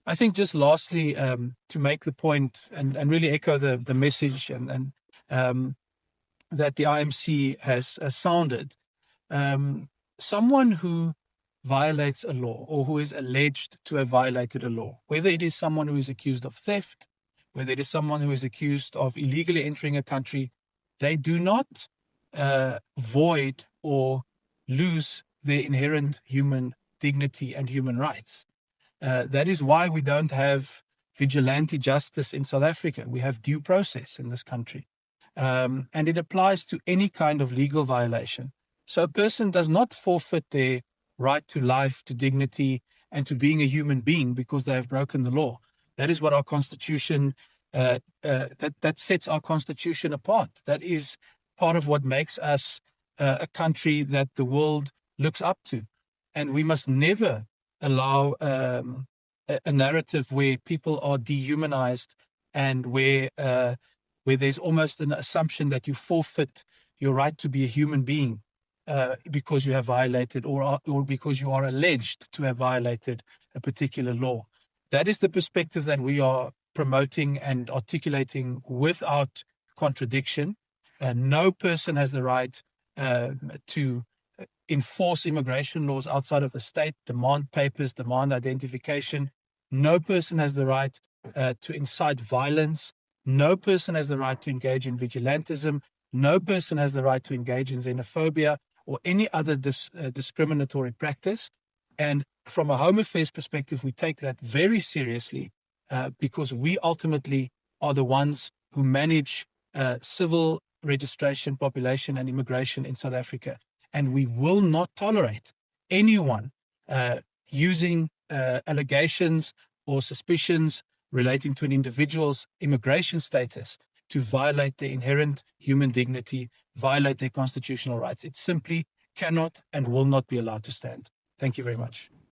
I think just lastly, to make the point and really echo the message and that the IMC has sounded, someone who violates a law or who is alleged to have violated a law, whether it is someone who is accused of theft, whether it is someone who is accused of illegally entering a country, they do not void or lose their inherent human dignity and human rights. That is why we don't have vigilante justice in South Africa. We have due process in this country. And it applies to any kind of legal violation. So a person does not forfeit their right to life, to dignity, and to being a human being because they have broken the law. That is what our constitution, that sets our constitution apart. That is part of what makes us a country that the world looks up to. And we must never allow a narrative where people are dehumanized and where there's almost an assumption that you forfeit your right to be a human being because you have violated or because you are alleged to have violated a particular law. That is the perspective that we are promoting and articulating without contradiction. No person has the right to enforce immigration laws outside of the state, demand papers, demand identification. No person has the right to incite violence. No person has the right to engage in vigilantism. No person has the right to engage in xenophobia or any other discriminatory practice. And from a Home Affairs perspective, we take that very seriously because we ultimately are the ones who manage civil registration, population, and immigration in South Africa. And we will not tolerate anyone using allegations or suspicions relating to an individual's immigration status to violate their inherent human dignity, violate their constitutional rights. It simply cannot and will not be allowed to stand. Thank you very much.